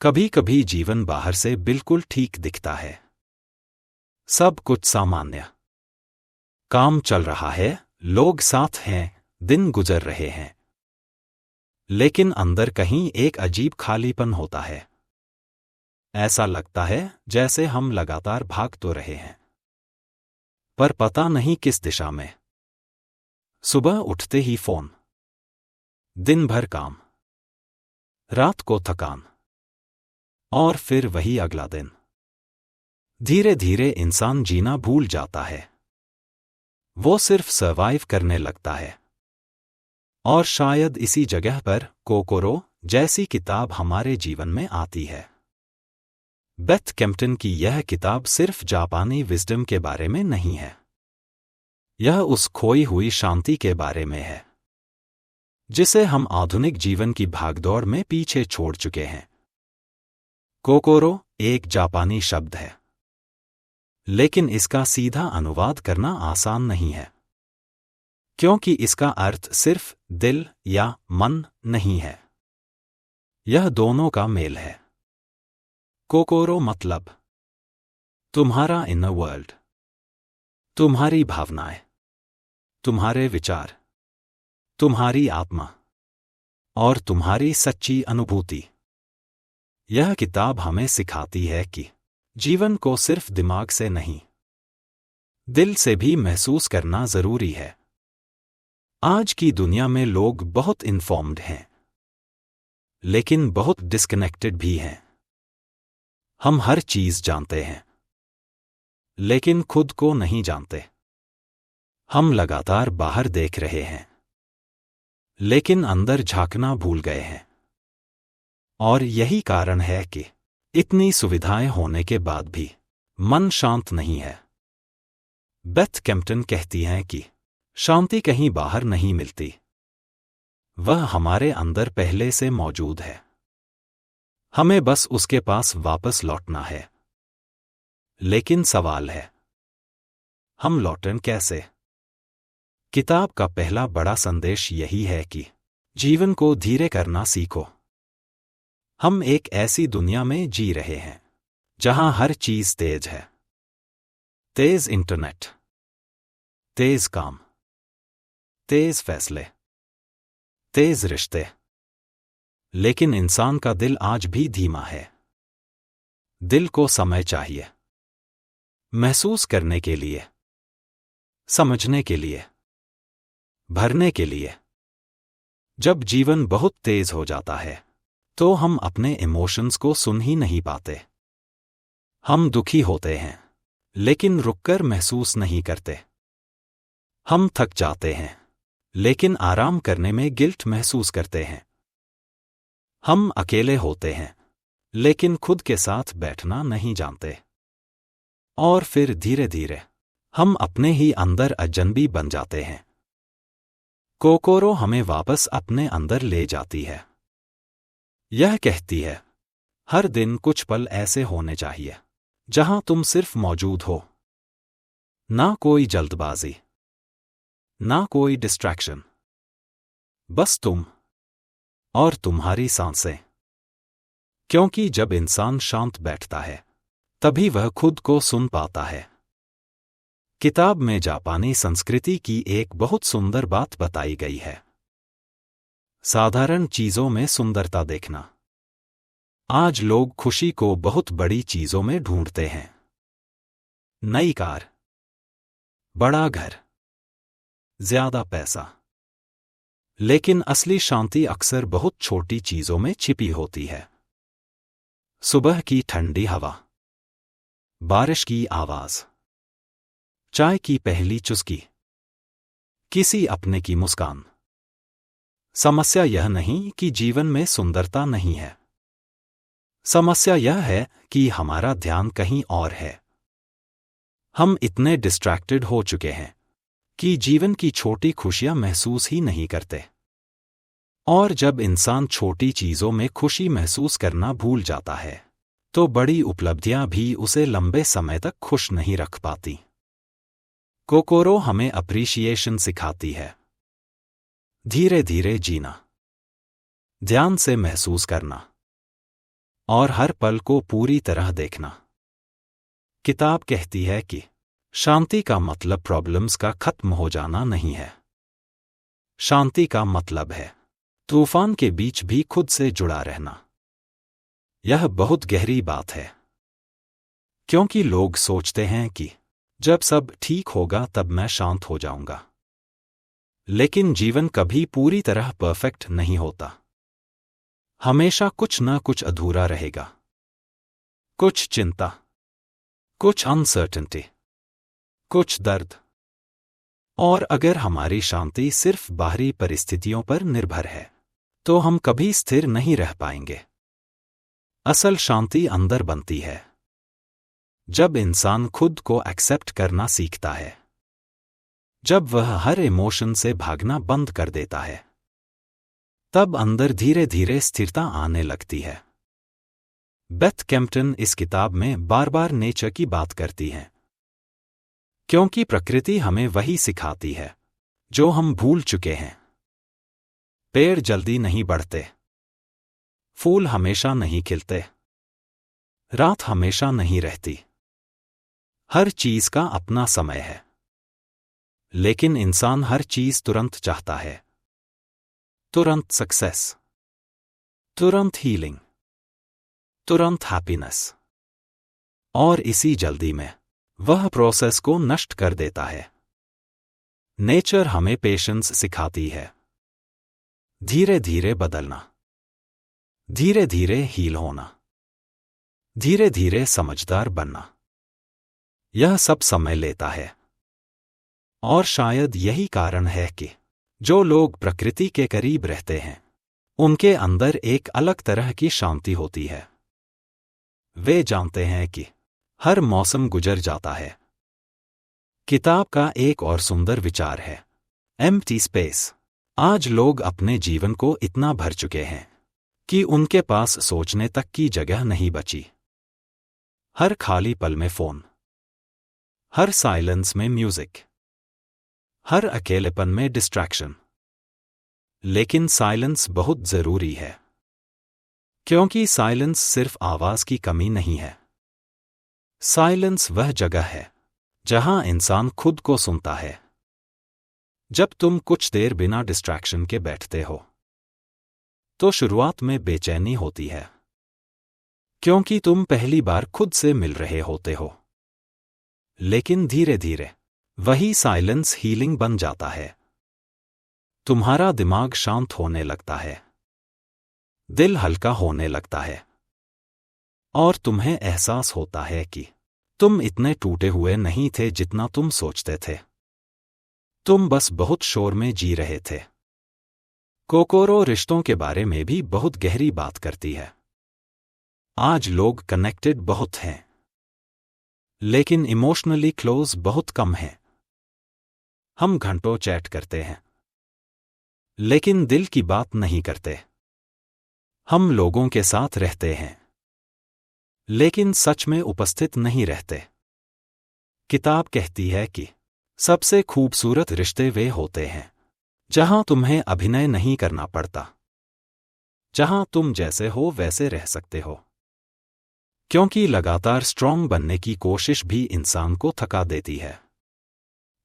कभी कभी जीवन बाहर से बिल्कुल ठीक दिखता है। सब कुछ सामान्य, काम चल रहा है, लोग साथ हैं, दिन गुजर रहे हैं। लेकिन अंदर कहीं एक अजीब खालीपन होता है। ऐसा लगता है जैसे हम लगातार भाग तो रहे हैं, पर पता नहीं किस दिशा में। सुबह उठते ही फोन, दिन भर काम, रात को थकान, और फिर वही अगला दिन। धीरे धीरे इंसान जीना भूल जाता है। वो सिर्फ सर्वाइव करने लगता है। और शायद इसी जगह पर कोकोरो जैसी किताब हमारे जीवन में आती है। बेथ केम्पटन की यह किताब सिर्फ जापानी विजडम के बारे में नहीं है। यह उस खोई हुई शांति के बारे में है जिसे हम आधुनिक जीवन की भागदौड़ में पीछे छोड़ चुके हैं। कोकोरो एक जापानी शब्द है, लेकिन इसका सीधा अनुवाद करना आसान नहीं है, क्योंकि इसका अर्थ सिर्फ दिल या मन नहीं है। यह दोनों का मेल है। कोकोरो मतलब तुम्हारा इनर वर्ल्ड, तुम्हारी भावनाएं, तुम्हारे विचार, तुम्हारी आत्मा और तुम्हारी सच्ची अनुभूति। यह किताब हमें सिखाती है कि जीवन को सिर्फ दिमाग से नहीं, दिल से भी महसूस करना जरूरी है। आज की दुनिया में लोग बहुत इन्फॉर्म्ड हैं, लेकिन बहुत डिस्कनेक्टेड भी हैं। हम हर चीज जानते हैं, लेकिन खुद को नहीं जानते। हम लगातार बाहर देख रहे हैं, लेकिन अंदर झांकना भूल गए हैं। और यही कारण है कि इतनी सुविधाएं होने के बाद भी मन शांत नहीं है। बेथ केम्पटन कहती हैं कि शांति कहीं बाहर नहीं मिलती, वह हमारे अंदर पहले से मौजूद है। हमें बस उसके पास वापस लौटना है। लेकिन सवाल है, हम लौटें कैसे? किताब का पहला बड़ा संदेश यही है कि जीवन को धीरे करना सीखो। हम एक ऐसी दुनिया में जी रहे हैं जहां हर चीज तेज है। तेज इंटरनेट, तेज काम, तेज फैसले, तेज रिश्ते। लेकिन इंसान का दिल आज भी धीमा है। दिल को समय चाहिए, महसूस करने के लिए, समझने के लिए, भरने के लिए। जब जीवन बहुत तेज हो जाता है तो हम अपने इमोशंस को सुन ही नहीं पाते। हम दुखी होते हैं, लेकिन रुककर महसूस नहीं करते। हम थक जाते हैं, लेकिन आराम करने में गिल्ट महसूस करते हैं। हम अकेले होते हैं, लेकिन खुद के साथ बैठना नहीं जानते। और फिर धीरे धीरे हम अपने ही अंदर अजनबी बन जाते हैं। कोकोरो हमें वापस अपने अंदर ले जाती है। यह कहती है, हर दिन कुछ पल ऐसे होने चाहिए जहां तुम सिर्फ मौजूद हो। ना कोई जल्दबाजी, ना कोई डिस्ट्रैक्शन, बस तुम और तुम्हारी सांसें। क्योंकि जब इंसान शांत बैठता है, तभी वह खुद को सुन पाता है। किताब में जापानी संस्कृति की एक बहुत सुंदर बात बताई गई है। साधारण चीजों में सुंदरता देखना। आज लोग खुशी को बहुत बड़ी चीजों में ढूंढते हैं। नई कार, बड़ा घर, ज्यादा पैसा। लेकिन असली शांति अक्सर बहुत छोटी चीजों में छिपी होती है। सुबह की ठंडी हवा, बारिश की आवाज, चाय की पहली चुस्की, किसी अपने की मुस्कान। समस्या यह नहीं कि जीवन में सुंदरता नहीं है। समस्या यह है कि हमारा ध्यान कहीं और है। हम इतने डिस्ट्रैक्टेड हो चुके हैं कि जीवन की छोटी खुशियां महसूस ही नहीं करते। और जब इंसान छोटी चीजों में खुशी महसूस करना भूल जाता है, तो बड़ी उपलब्धियां भी उसे लंबे समय तक खुश नहीं रख पाती। कोकोरो हमें अप्रिशिएशन सिखाती है। धीरे धीरे जीना, ध्यान से महसूस करना, और हर पल को पूरी तरह देखना। किताब कहती है कि शांति का मतलब प्रॉब्लम्स का खत्म हो जाना नहीं है। शांति का मतलब है तूफान के बीच भी खुद से जुड़ा रहना। यह बहुत गहरी बात है, क्योंकि लोग सोचते हैं कि जब सब ठीक होगा तब मैं शांत हो जाऊंगा। लेकिन जीवन कभी पूरी तरह परफेक्ट नहीं होता। हमेशा कुछ न कुछ अधूरा रहेगा। कुछ चिंता, कुछ अनसर्टेनिटी, कुछ दर्द। और अगर हमारी शांति सिर्फ बाहरी परिस्थितियों पर निर्भर है, तो हम कभी स्थिर नहीं रह पाएंगे। असल शांति अंदर बनती है जब इंसान खुद को एक्सेप्ट करना सीखता है, जब वह हर इमोशन से भागना बंद कर देता है, तब अंदर धीरे धीरे स्थिरता आने लगती है। बेथ कैम्पटन इस किताब में बार बार नेचर की बात करती हैं, क्योंकि प्रकृति हमें वही सिखाती है जो हम भूल चुके हैं। पेड़ जल्दी नहीं बढ़ते, फूल हमेशा नहीं खिलते, रात हमेशा नहीं रहती। हर चीज का अपना समय है। लेकिन इंसान हर चीज तुरंत चाहता है। तुरंत सक्सेस, तुरंत हीलिंग, तुरंत हैप्पीनेस। और इसी जल्दी में वह प्रोसेस को नष्ट कर देता है। नेचर हमें पेशेंस सिखाती है, धीरे धीरे बदलना, धीरे धीरे हील होना, धीरे धीरे समझदार बनना। यह सब समय लेता है। और शायद यही कारण है कि जो लोग प्रकृति के करीब रहते हैं, उनके अंदर एक अलग तरह की शांति होती है। वे जानते हैं कि हर मौसम गुजर जाता है। किताब का एक और सुंदर विचार है एम्प्टी स्पेस। आज लोग अपने जीवन को इतना भर चुके हैं कि उनके पास सोचने तक की जगह नहीं बची। हर खाली पल में फोन, हर साइलेंस में म्यूजिक, हर अकेलेपन में डिस्ट्रैक्शन। लेकिन साइलेंस बहुत जरूरी है, क्योंकि साइलेंस सिर्फ आवाज की कमी नहीं है। साइलेंस वह जगह है जहां इंसान खुद को सुनता है। जब तुम कुछ देर बिना डिस्ट्रैक्शन के बैठते हो, तो शुरुआत में बेचैनी होती है, क्योंकि तुम पहली बार खुद से मिल रहे होते हो। लेकिन धीरे धीरे वही साइलेंस हीलिंग बन जाता है। तुम्हारा दिमाग शांत होने लगता है, दिल हल्का होने लगता है, और तुम्हें एहसास होता है कि तुम इतने टूटे हुए नहीं थे जितना तुम सोचते थे। तुम बस बहुत शोर में जी रहे थे। कोकोरो रिश्तों के बारे में भी बहुत गहरी बात करती है। आज लोग कनेक्टेड बहुत हैं, लेकिन इमोशनली क्लोज बहुत कम हैं। हम घंटों चैट करते हैं, लेकिन दिल की बात नहीं करते। हम लोगों के साथ रहते हैं, लेकिन सच में उपस्थित नहीं रहते। किताब कहती है कि सबसे खूबसूरत रिश्ते वे होते हैं जहां तुम्हें अभिनय नहीं करना पड़ता, जहां तुम जैसे हो वैसे रह सकते हो। क्योंकि लगातार स्ट्रांग बनने की कोशिश भी इंसान को थका देती है।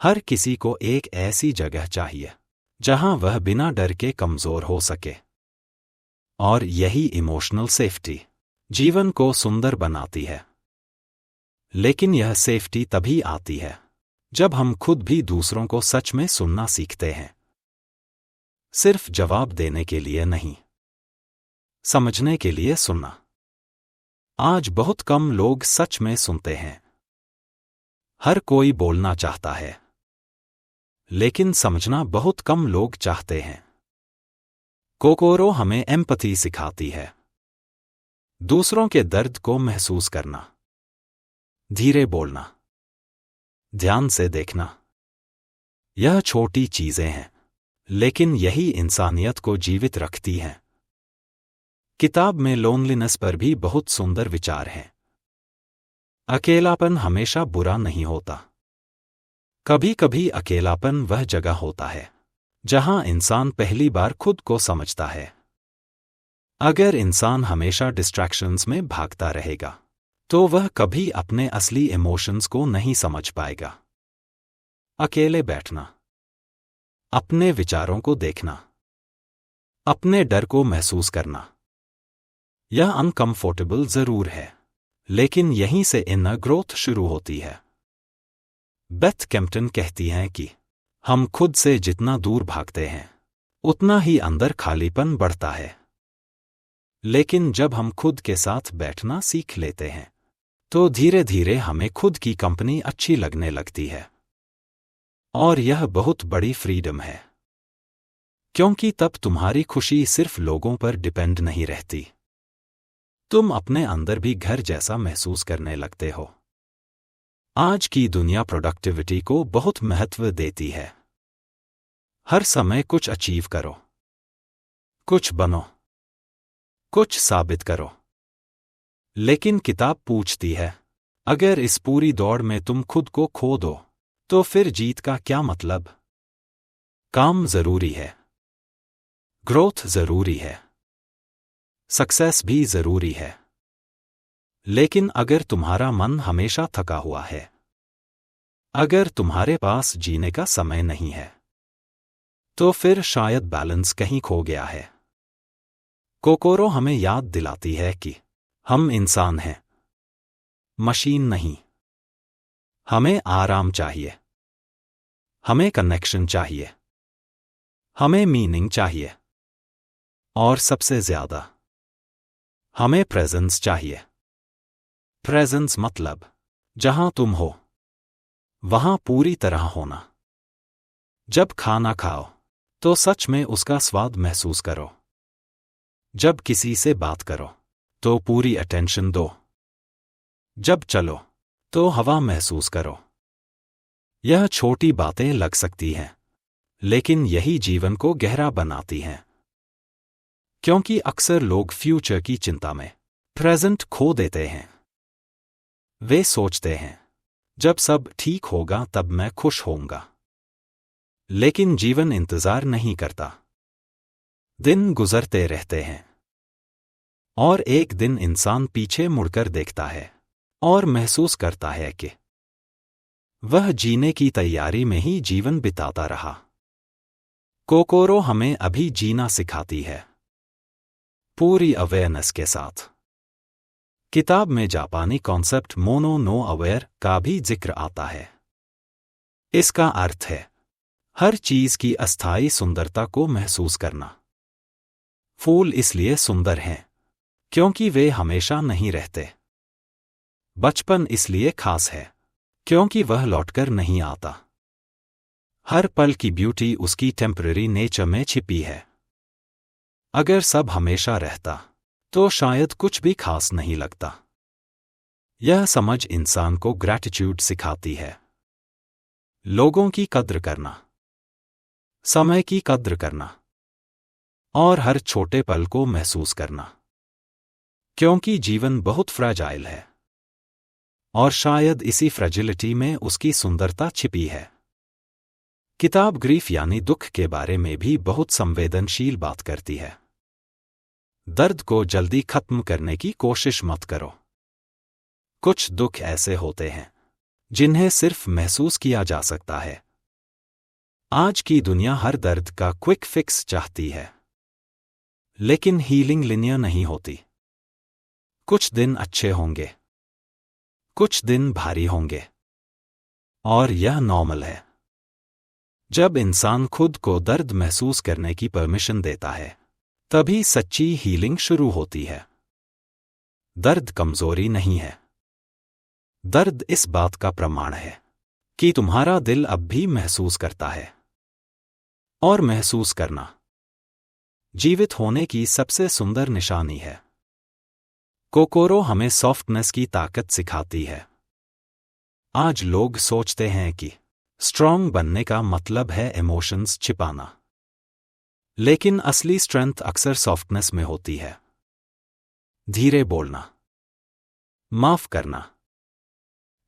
हर किसी को एक ऐसी जगह चाहिए जहां वह बिना डर के कमजोर हो सके। और यही इमोशनल सेफ्टी जीवन को सुंदर बनाती है। लेकिन यह सेफ्टी तभी आती है जब हम खुद भी दूसरों को सच में सुनना सीखते हैं। सिर्फ जवाब देने के लिए नहीं, समझने के लिए सुनना। आज बहुत कम लोग सच में सुनते हैं। हर कोई बोलना चाहता है, लेकिन समझना बहुत कम लोग चाहते हैं। कोकोरो हमें एम्पैथी सिखाती है, दूसरों के दर्द को महसूस करना, धीरे बोलना, ध्यान से देखना। यह छोटी चीजें हैं, लेकिन यही इंसानियत को जीवित रखती हैं। किताब में लोनलीनेस पर भी बहुत सुंदर विचार हैं। अकेलापन हमेशा बुरा नहीं होता। कभी कभी अकेलापन वह जगह होता है जहां इंसान पहली बार खुद को समझता है। अगर इंसान हमेशा डिस्ट्रैक्शंस में भागता रहेगा तो वह कभी अपने असली इमोशंस को नहीं समझ पाएगा। अकेले बैठना, अपने विचारों को देखना, अपने डर को महसूस करना, यह अनकंफर्टेबल जरूर है, लेकिन यहीं से इनर ग्रोथ शुरू होती है। बेथ केम्पटन कहती हैं कि हम खुद से जितना दूर भागते हैं उतना ही अंदर खालीपन बढ़ता है, लेकिन जब हम खुद के साथ बैठना सीख लेते हैं तो धीरे धीरे हमें खुद की कंपनी अच्छी लगने लगती है। और यह बहुत बड़ी फ्रीडम है, क्योंकि तब तुम्हारी खुशी सिर्फ लोगों पर डिपेंड नहीं रहती, तुम अपने अंदर भी घर जैसा महसूस करने लगते हो। आज की दुनिया प्रोडक्टिविटी को बहुत महत्व देती है। हर समय कुछ अचीव करो, कुछ बनो, कुछ साबित करो। लेकिन किताब पूछती है, अगर इस पूरी दौड़ में तुम खुद को खो दो तो फिर जीत का क्या मतलब? काम जरूरी है, ग्रोथ जरूरी है, सक्सेस भी जरूरी है, लेकिन अगर तुम्हारा मन हमेशा थका हुआ है, अगर तुम्हारे पास जीने का समय नहीं है, तो फिर शायद बैलेंस कहीं खो गया है। कोकोरो हमें याद दिलाती है कि हम इंसान हैं, मशीन नहीं। हमें आराम चाहिए, हमें कनेक्शन चाहिए, हमें मीनिंग चाहिए, और सबसे ज्यादा हमें प्रेजेंस चाहिए। प्रेजेंस मतलब जहां तुम हो वहां पूरी तरह होना। जब खाना खाओ तो सच में उसका स्वाद महसूस करो, जब किसी से बात करो तो पूरी अटेंशन दो, जब चलो तो हवा महसूस करो। यह छोटी बातें लग सकती हैं, लेकिन यही जीवन को गहरा बनाती हैं, क्योंकि अक्सर लोग फ्यूचर की चिंता में प्रेजेंट खो देते हैं। वे सोचते हैं जब सब ठीक होगा तब मैं खुश होऊंगा, लेकिन जीवन इंतजार नहीं करता। दिन गुजरते रहते हैं और एक दिन इंसान पीछे मुड़कर देखता है और महसूस करता है कि वह जीने की तैयारी में ही जीवन बिताता रहा। कोकोरो हमें अभी जीना सिखाती है, पूरी अवेयरनेस के साथ। किताब में जापानी कॉन्सेप्ट मोनो नो अवेयर का भी जिक्र आता है। इसका अर्थ है हर चीज की अस्थायी सुंदरता को महसूस करना। फूल इसलिए सुंदर हैं क्योंकि वे हमेशा नहीं रहते। बचपन इसलिए खास है क्योंकि वह लौटकर नहीं आता। हर पल की ब्यूटी उसकी टेम्पररी नेचर में छिपी है। अगर सब हमेशा रहता तो शायद कुछ भी खास नहीं लगता। यह समझ इंसान को ग्रैटिट्यूड सिखाती है, लोगों की कद्र करना, समय की कद्र करना और हर छोटे पल को महसूस करना, क्योंकि जीवन बहुत फ्रैजाइल है और शायद इसी फ्रैजिलिटी में उसकी सुंदरता छिपी है। किताब ग्रीफ यानी दुख के बारे में भी बहुत संवेदनशील बात करती है। दर्द को जल्दी खत्म करने की कोशिश मत करो। कुछ दुख ऐसे होते हैं जिन्हें सिर्फ महसूस किया जा सकता है। आज की दुनिया हर दर्द का क्विक फिक्स चाहती है, लेकिन हीलिंग लिनियर नहीं होती। कुछ दिन अच्छे होंगे, कुछ दिन भारी होंगे, और यह नॉर्मल है। जब इंसान खुद को दर्द महसूस करने की परमिशन देता है, तभी सच्ची हीलिंग शुरू होती है। दर्द कमजोरी नहीं है। दर्द इस बात का प्रमाण है कि तुम्हारा दिल अब भी महसूस करता है। और महसूस करना जीवित होने की सबसे सुंदर निशानी है। कोकोरो हमें सॉफ्टनेस की ताकत सिखाती है। आज लोग सोचते हैं कि स्ट्रांग बनने का मतलब है इमोशंस छिपाना, लेकिन असली स्ट्रेंथ अक्सर सॉफ्टनेस में होती है। धीरे बोलना, माफ करना,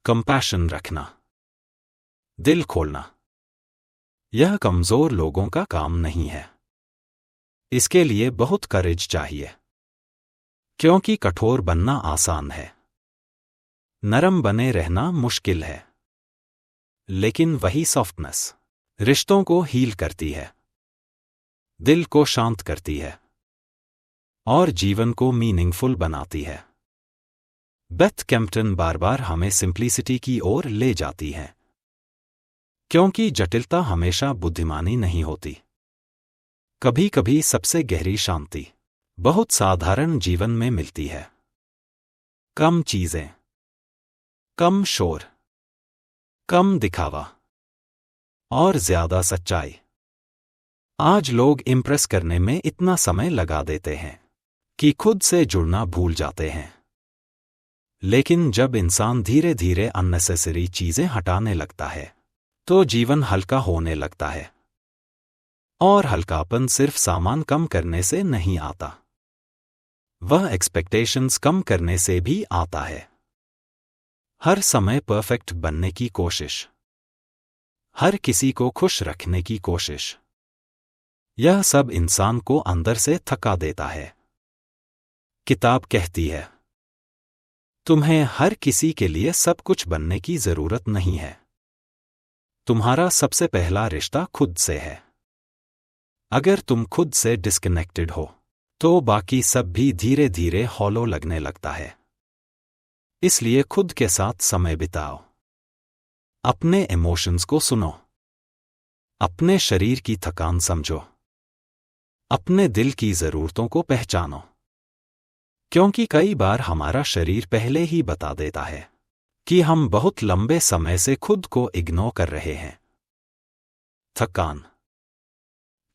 कंपैशन रखना, दिल खोलना, यह कमजोर लोगों का काम नहीं है। इसके लिए बहुत करेज चाहिए। क्योंकि कठोर बनना आसान है, नरम बने रहना मुश्किल है। लेकिन वही सॉफ्टनेस रिश्तों को हील करती है, दिल को शांत करती है और जीवन को मीनिंगफुल बनाती है। बेथ कैम्पटन बार बार हमें सिंप्लिसिटी की ओर ले जाती है, क्योंकि जटिलता हमेशा बुद्धिमानी नहीं होती। कभी कभी सबसे गहरी शांति बहुत साधारण जीवन में मिलती है। कम चीजें, कम शोर, कम दिखावा और ज्यादा सच्चाई। आज लोग इम्प्रेस करने में इतना समय लगा देते हैं कि खुद से जुड़ना भूल जाते हैं। लेकिन जब इंसान धीरे धीरे अननेसेसरी चीजें हटाने लगता है तो जीवन हल्का होने लगता है। और हल्कापन सिर्फ सामान कम करने से नहीं आता, वह एक्सपेक्टेशंस कम करने से भी आता है। हर समय परफेक्ट बनने की कोशिश, हर किसी को खुश रखने की कोशिश, यह सब इंसान को अंदर से थका देता है। किताब कहती है, तुम्हें हर किसी के लिए सब कुछ बनने की जरूरत नहीं है। तुम्हारा सबसे पहला रिश्ता खुद से है। अगर तुम खुद से डिस्कनेक्टेड हो तो बाकी सब भी धीरे धीरे हॉलो लगने लगता है। इसलिए खुद के साथ समय बिताओ, अपने इमोशंस को सुनो, अपने शरीर की थकान समझो, अपने दिल की जरूरतों को पहचानो। क्योंकि कई बार हमारा शरीर पहले ही बता देता है कि हम बहुत लंबे समय से खुद को इग्नोर कर रहे हैं। थकान,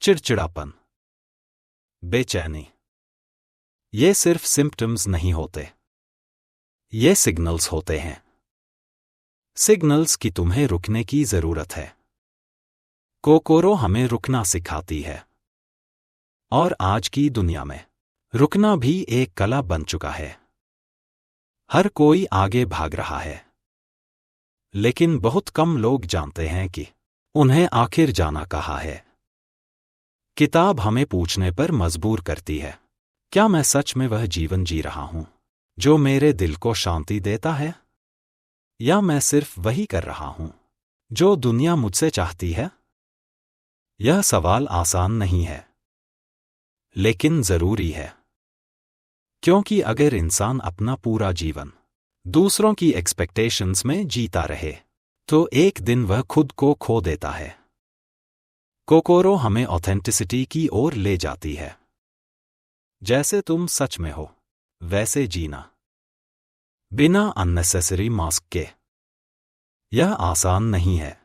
चिड़चिड़ापन, बेचैनी, ये सिर्फ सिम्पटम्स नहीं होते, ये सिग्नल्स होते हैं। सिग्नल्स कि तुम्हें रुकने की जरूरत है। कोकोरो हमें रुकना सिखाती है। और आज की दुनिया में रुकना भी एक कला बन चुका है। हर कोई आगे भाग रहा है, लेकिन बहुत कम लोग जानते हैं कि उन्हें आखिर जाना कहाँ है। किताब हमें पूछने पर मजबूर करती है, क्या मैं सच में वह जीवन जी रहा हूं जो मेरे दिल को शांति देता है, या मैं सिर्फ वही कर रहा हूं जो दुनिया मुझसे चाहती है? यह सवाल आसान नहीं है, लेकिन जरूरी है। क्योंकि अगर इंसान अपना पूरा जीवन दूसरों की एक्सपेक्टेशंस में जीता रहे तो एक दिन वह खुद को खो देता है। कोकोरो हमें ऑथेंटिसिटी की ओर ले जाती है। जैसे तुम सच में हो वैसे जीना, बिना अननेसेसरी मास्क के। यह आसान नहीं है,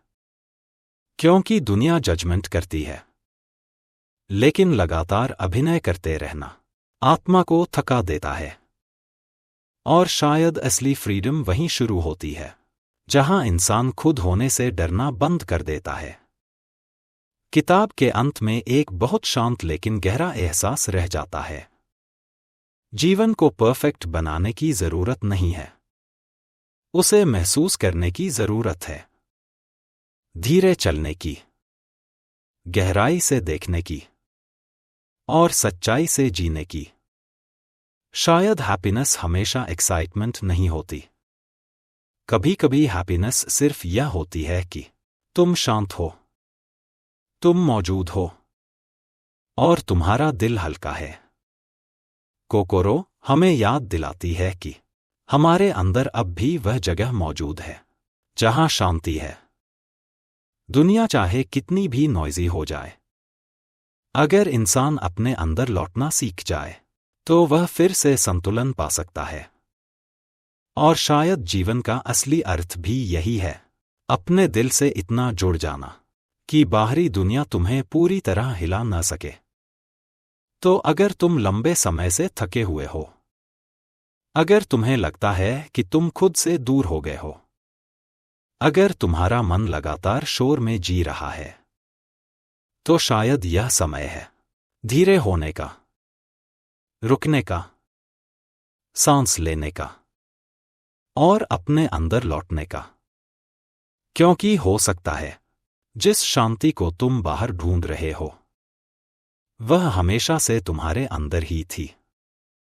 क्योंकि दुनिया जजमेंट करती है। लेकिन लगातार अभिनय करते रहना आत्मा को थका देता है। और शायद असली फ्रीडम वहीं शुरू होती है जहां इंसान खुद होने से डरना बंद कर देता है। किताब के अंत में एक बहुत शांत लेकिन गहरा एहसास रह जाता है। जीवन को परफेक्ट बनाने की जरूरत नहीं है, उसे महसूस करने की जरूरत है। धीरे चलने की, गहराई से देखने की और सच्चाई से जीने की। शायद हैप्पीनेस हमेशा एक्साइटमेंट नहीं होती। कभी कभी हैप्पीनेस सिर्फ यह होती है कि तुम शांत हो, तुम मौजूद हो और तुम्हारा दिल हल्का है। कोकोरो हमें याद दिलाती है कि हमारे अंदर अब भी वह जगह मौजूद है जहां शांति है। दुनिया चाहे कितनी भी नॉइजी हो जाए, अगर इंसान अपने अंदर लौटना सीख जाए तो वह फिर से संतुलन पा सकता है। और शायद जीवन का असली अर्थ भी यही है, अपने दिल से इतना जुड़ जाना कि बाहरी दुनिया तुम्हें पूरी तरह हिला न सके। तो अगर तुम लंबे समय से थके हुए हो, अगर तुम्हें लगता है कि तुम खुद से दूर हो गए हो, अगर तुम्हारा मन लगातार शोर में जी रहा है, तो शायद यह समय है धीरे होने का, रुकने का, सांस लेने का और अपने अंदर लौटने का। क्योंकि हो सकता है जिस शांति को तुम बाहर ढूंढ रहे हो वह हमेशा से तुम्हारे अंदर ही थी।